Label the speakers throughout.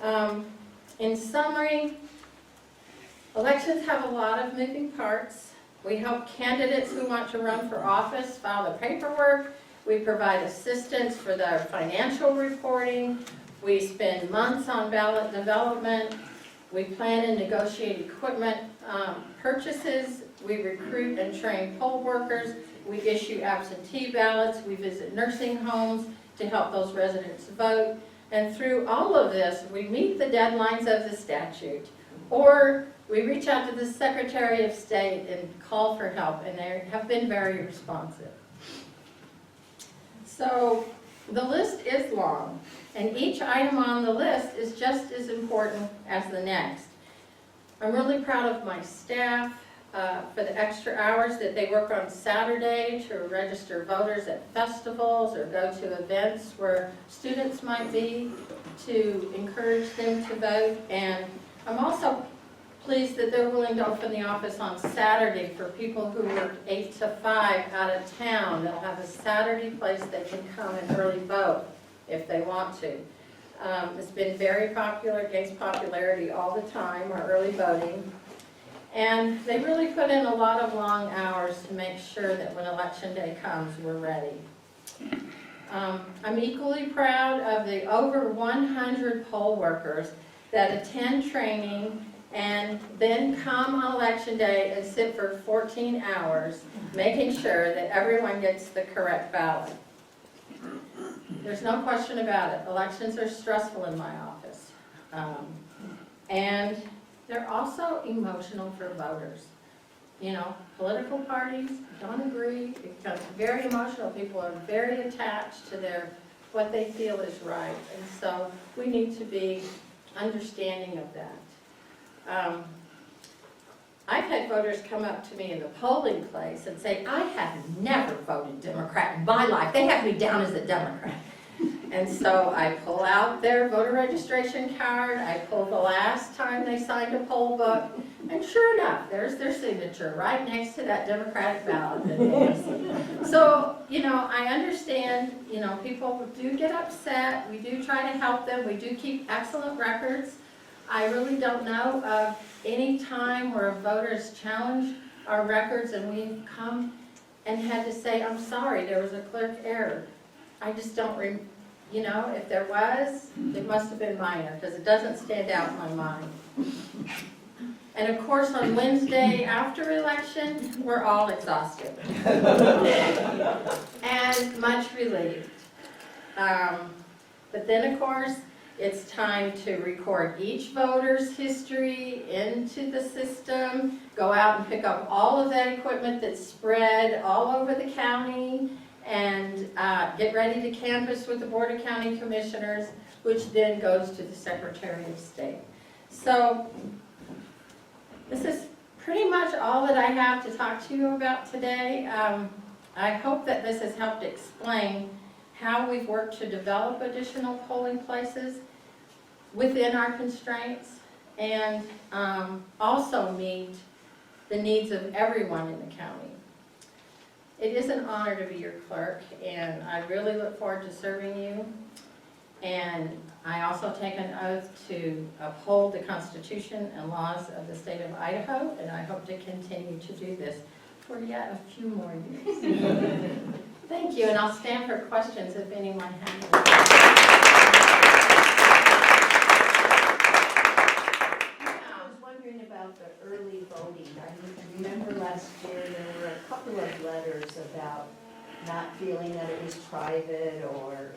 Speaker 1: In summary, elections have a lot of moving parts. We help candidates who want to run for office file the paperwork. We provide assistance for their financial reporting. We spend months on ballot development. We plan and negotiate equipment purchases. We recruit and train poll workers. We issue absentee ballots. We visit nursing homes to help those residents vote. And through all of this, we meet the deadlines of the statute. Or we reach out to the Secretary of State and call for help, and they have been very responsive. So the list is long, and each item on the list is just as important as the next. I'm really proud of my staff for the extra hours that they work on Saturday to register voters at festivals or go to events where students might be to encourage them to vote. And I'm also pleased that they're willing to open the office on Saturday for people who work 8 to 5 out of town. They'll have a Saturday place they can come and early vote if they want to. It's been very popular, it gains popularity all the time, our early voting. And they really put in a lot of long hours to make sure that when election day comes, we're ready. I'm equally proud of the over 100 poll workers that attend training and then come on election day and sit for 14 hours, making sure that everyone gets the correct ballot. There's no question about it. Elections are stressful in my office. And they're also emotional for voters. You know, political parties don't agree. It becomes very emotional. People are very attached to what they feel is right. And so we need to be understanding of that. I've had voters come up to me in the polling place and say, I have never voted Democrat in my life. They have me down as a Democrat. And so I pull out their voter registration card, I pull the last time they signed a poll book, and sure enough, there's their signature right next to that Democratic ballot. So, you know, I understand, you know, people do get upset, we do try to help them, we do keep excellent records. I really don't know of any time where a voter has challenged our records and we've come and had to say, I'm sorry, there was a clerk error. I just don't you know, if there was, it must have been minor, because it doesn't stand out in my mind. And of course, on Wednesday after election, we're all exhausted. And much relieved. But then, of course, it's time to record each voter's history into the system, go out and pick up all of that equipment that's spread all over the county, and get ready to canvass with the Board of County Commissioners, which then goes to the Secretary of State. So this is pretty much all that I have to talk to you about today. I hope that this has helped explain how we've worked to develop additional polling places within our constraints and also meet the needs of everyone in the county. It is an honor to be your clerk, and I really look forward to serving you. And I also take an oath to uphold the Constitution and laws of the state of Idaho, and I hope to continue to do this for yet a few more years. Thank you, and I'll stand for questions if anyone has any.
Speaker 2: I was wondering about the early voting. I remember last year there were a couple of letters about not feeling that it was private or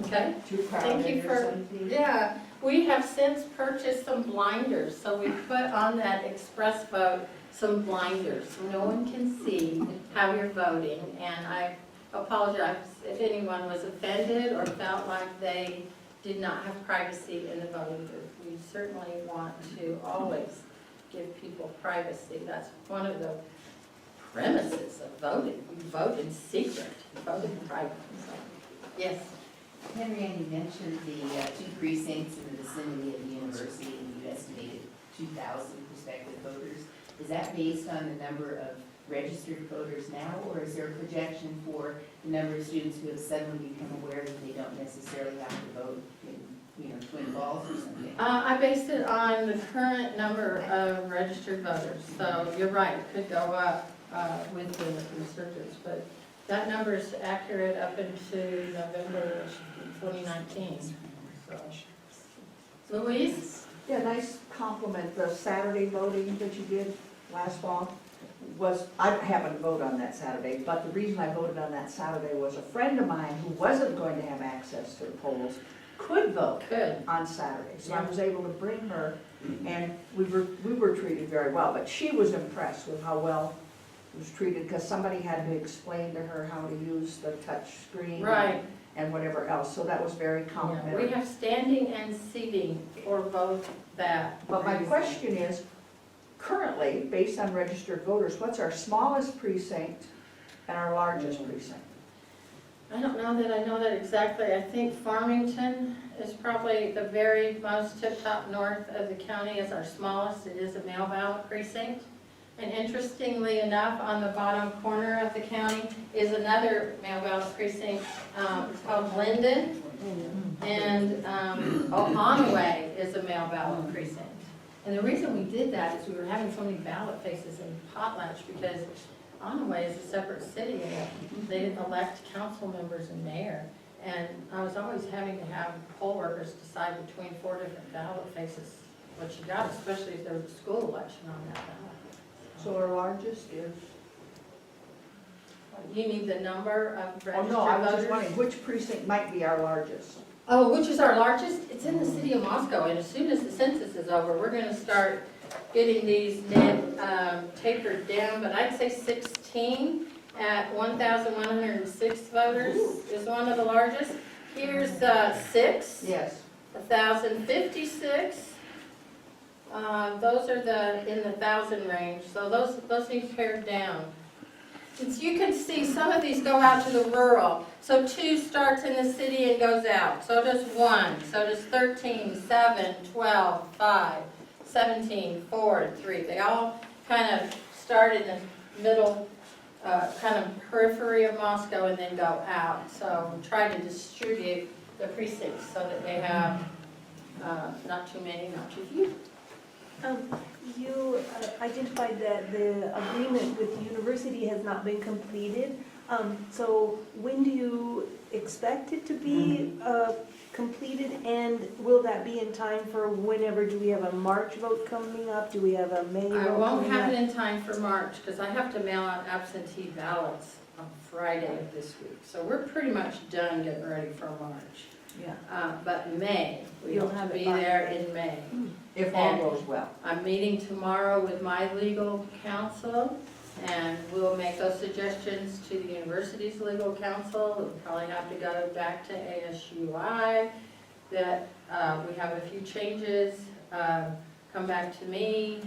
Speaker 1: Okay.
Speaker 2: too
Speaker 1: Thank
Speaker 2: crowded
Speaker 1: you
Speaker 2: or
Speaker 1: for,
Speaker 2: something.
Speaker 1: yeah, we have since purchased some blinders, so we put on that express vote some blinders, so no one can see how you're voting, and I apologize if anyone was offended or felt like they did not have privacy in the voting booth. We certainly want to always give people privacy. That's one of the premises of voting. You vote in secret, you vote in private. So, yes.
Speaker 3: Henriette, you mentioned the 2 precincts in the vicinity of the university, and you estimated 2,000 prospective voters. Is that based on the number of registered voters now, or is there a projection for the number of students who have suddenly become aware that they don't necessarily have to vote in, Twin Falls or something?
Speaker 1: I based it on the current number of registered voters, so you're right, it could go up with the resurgence, but that number is accurate up into November 2019. So. Louise?
Speaker 2: Yeah, nice compliment. The Saturday voting that you did last fall was, I happened to vote on that Saturday, but the reason I voted on that Saturday was a friend of mine who wasn't going to have access to the polls could vote
Speaker 1: Good.
Speaker 2: on Saturday. So I was able to bring her, and we were treated very well, but she was impressed with how well it was treated, because somebody had to explain to her how to use the touch screen.
Speaker 1: Right.
Speaker 2: And whatever else, so that was very
Speaker 1: Yeah,
Speaker 2: complimentary.
Speaker 1: we have standing and seating for both that.
Speaker 2: But my question is, currently, based on registered voters, what's our smallest precinct and our largest precinct?
Speaker 1: I don't know that I know that exactly. I think Farmington is probably the very most tip-top north of the county as our smallest. It is a mail ballot precinct. And interestingly enough, on the bottom corner of the county is another mail ballot precinct. It's called Linden. And Onaway is a mail ballot precinct. And the reason we did that is we were having so many ballot faces in Potlatch because Onaway is a separate city and they didn't elect council members and mayor. And I was always having to have poll workers decide between 4 different ballot faces, what you got, especially if there was a school election on that ballot.
Speaker 2: So our largest is?
Speaker 1: You need the number of
Speaker 2: Oh,
Speaker 1: registered
Speaker 2: no, I was just
Speaker 1: voters?
Speaker 2: wondering, which precinct might be our largest?
Speaker 1: Oh, which is our largest? It's in the city of Moscow, and as soon as the census is over, we're gonna start getting these tapered down, but I'd say 16 at 1,106 voters is one of the largest. Here's 6,
Speaker 2: Yes.
Speaker 1: 1,056. Those are in the 1,000 range, so those need pared down. Since you can see, some of these go out to the rural. So 2 starts in the city and goes out. So does 1. So does 13, 7, 12, 5, 17, 4, 3. They all kind of start in the middle, kind of periphery of Moscow and then go out. So try to distribute the precincts so that they have not too many, not too few.
Speaker 4: You identified that the agreement with the university has not been completed. So when do you expect it to be completed? And will that be in time for whenever? Do we have a March vote coming up? Do we have a May vote
Speaker 1: I
Speaker 4: coming
Speaker 1: won't have
Speaker 4: up?
Speaker 1: it in time for March, because I have to mail out absentee ballots on Friday of this week. So we're pretty much done getting ready for March.
Speaker 2: Yeah.
Speaker 1: But May, we
Speaker 4: You'll
Speaker 1: hope to
Speaker 4: have it
Speaker 1: be
Speaker 4: by
Speaker 1: there
Speaker 4: May.
Speaker 1: in May.
Speaker 2: If all
Speaker 1: And-
Speaker 2: goes well.
Speaker 1: I'm meeting tomorrow with my legal counsel, and we'll make those suggestions to the university's legal counsel. We'll probably have to go back to ASUI, that we have a few changes, come back to me,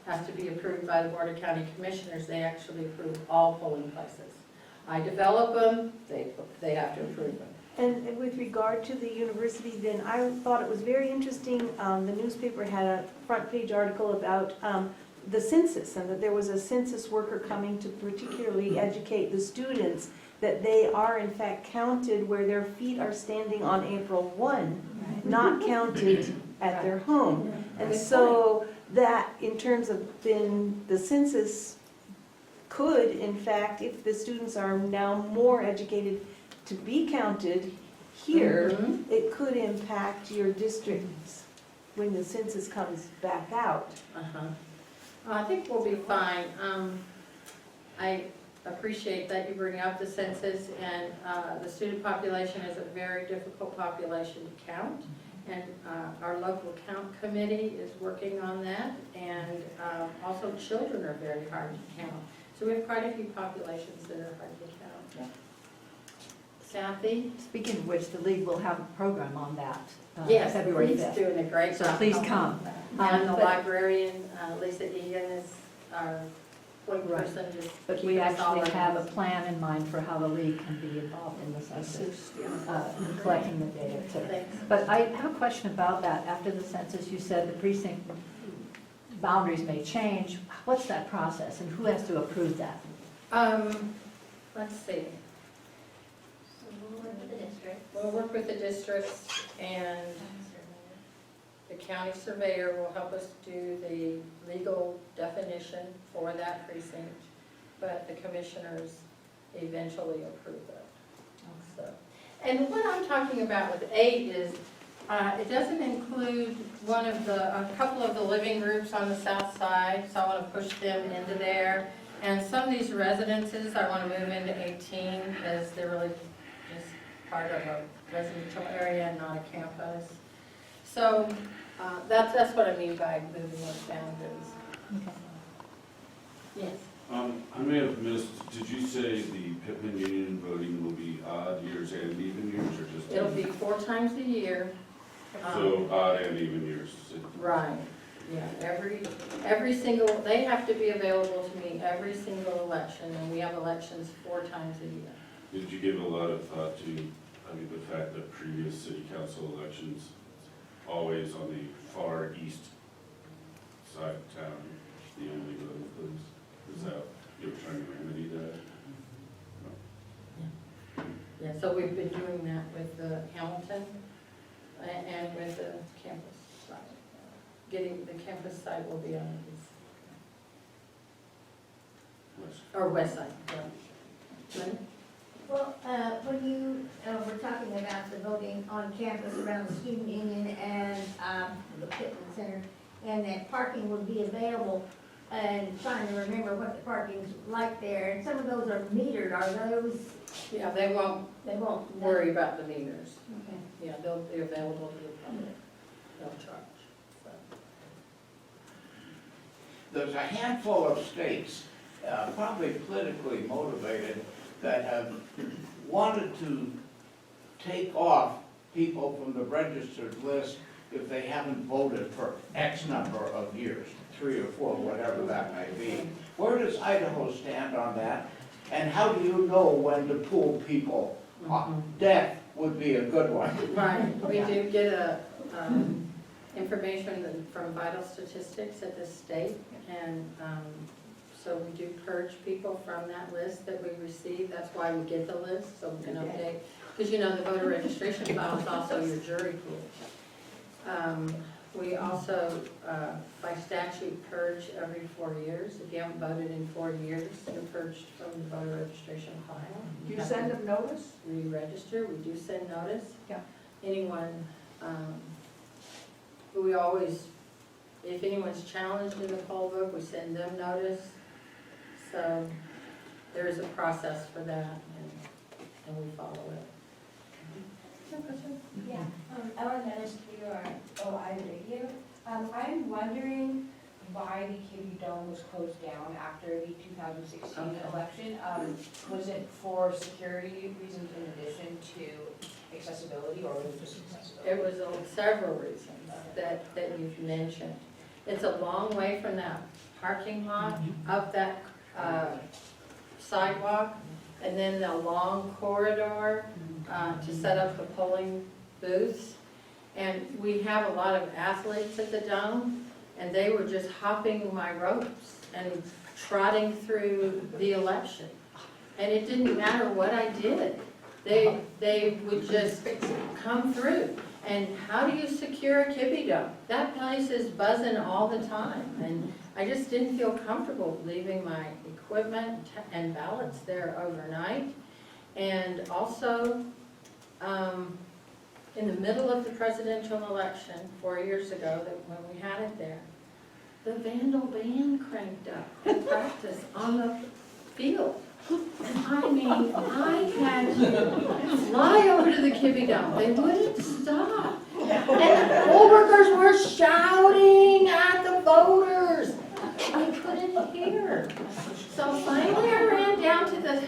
Speaker 1: has to be approved by the Board of County Commissioners. They actually approve all polling places. I develop them, they have to approve them.
Speaker 4: And with regard to the university, then I thought it was very interesting, the newspaper had a front page article about the census, and that there was a census worker coming to particularly educate the students that they are in fact counted where their feet are standing on April 1, not counted at their home. And so that, in terms of then the census could, in fact, if the students are now more educated to be counted here,
Speaker 1: Mhm.
Speaker 4: it could impact your districts when the census comes back out.
Speaker 1: Uh-huh. I think we'll be fine. I appreciate that you bring up the census, and the student population is a very difficult population to count. And our local count committee is working on that, and also children are very hard to count. So we have quite a few populations that are hard to count. Kathy?
Speaker 5: Speaking of which, the league will have a program on that,
Speaker 1: Yes,
Speaker 5: February
Speaker 1: he's
Speaker 5: 5th.
Speaker 1: doing a great
Speaker 5: So
Speaker 1: job.
Speaker 5: please come.
Speaker 1: And the
Speaker 5: But-
Speaker 1: librarian, Lisa Egan, is our point
Speaker 5: Right.
Speaker 1: person, just
Speaker 5: But
Speaker 1: keep
Speaker 5: we
Speaker 1: us all
Speaker 5: actually have a
Speaker 1: organized.
Speaker 5: plan in mind for how the league can be involved in the census,
Speaker 2: Assist,
Speaker 5: in collecting the data too.
Speaker 1: Thanks.
Speaker 5: But I have a question about that. After the census, you said the precinct boundaries may change. What's that process, and who has to approve that?
Speaker 1: Let's see.
Speaker 3: We'll work with the district.
Speaker 1: We'll work with the districts and the county surveyor will help us do the legal definition for that precinct, but the commissioners eventually approve it. So, and what I'm talking about with 8 is, it doesn't include a couple of the living groups on the south side, so I want to push them into there. And some of these residences, I want to move into 18, because they're really just part of a residential area and not a campus. So, that's what I mean by moving those boundaries.
Speaker 5: Okay.
Speaker 1: Yes.
Speaker 6: I may have missed, did you say the Pittman Union voting will be odd years and even years, or just?
Speaker 1: It'll be 4 times a year.
Speaker 6: So odd and even years.
Speaker 1: Right, yeah, every single, they have to be available to me every single election, and we have elections 4 times a year.
Speaker 6: Did you give a lot of thought to, the fact that previous city council elections, always on the far east side of town, the only voting place? Is that, you're trying to remedy that?
Speaker 1: Yeah, so we've been doing that with Hamilton and with the campus side. Getting, the campus side will be on the east,
Speaker 6: West.
Speaker 1: or west side, yeah. Lynn?
Speaker 7: Well, when you were talking about the voting on campus around the student union and the Pittman Center, and that parking would be available, and trying to remember what the parking's like there, and some of those are metered, are those?
Speaker 1: Yeah, they won't
Speaker 7: They won't.
Speaker 1: worry about the meters.
Speaker 7: Okay.
Speaker 1: Yeah, they'll be available to the public, they'll charge, so.
Speaker 8: There's a handful of states, probably politically motivated, that have wanted to take off people from the registered list if they haven't voted for X number of years, 3 or 4, whatever that may be. Where does Idaho stand on that? And how do you know when to pull people off? Death would be a good one.
Speaker 1: Right, we do get information from vital statistics at the state, and so we do purge people from that list that we receive. That's why we get the list, so we can update. Because the voter registration file is also your jury pool. We also, by statute, purge every 4 years. If you haven't voted in 4 years, you're purged from the voter registration file.
Speaker 2: Do you send them notice?
Speaker 1: Re-register, we do send notice.
Speaker 5: Yeah.
Speaker 1: Anyone, we always, if anyone's challenged in the poll book, we send them notice. So there is a process for that, and we follow it. No question?
Speaker 9: Yeah, Ellen Ministry or either of you. I'm wondering why the Kibbe Dome was closed down after the 2016
Speaker 1: Okay.
Speaker 9: election. Was it for security reasons in addition to accessibility, or was it just accessibility?
Speaker 1: It was several reasons that you've mentioned. It's a long way from that parking lot, up that sidewalk, and then the long corridor to set up the polling booths. And we have a lot of athletes at the Dome, and they were just hopping my ropes and trotting through the election. And it didn't matter what I did. They would just come through. And how do you secure a Kibbe Dome? That place is buzzing all the time. And I just didn't feel comfortable leaving my equipment and ballots there overnight. And also, in the middle of the presidential election 4 years ago, when we had it there, the Vandal band cranked up and practiced on the field. I mean, I had to fly over to the Kibbe Dome. They wouldn't stop. And the poll workers were shouting at the voters. I couldn't hear. So finally I ran down to the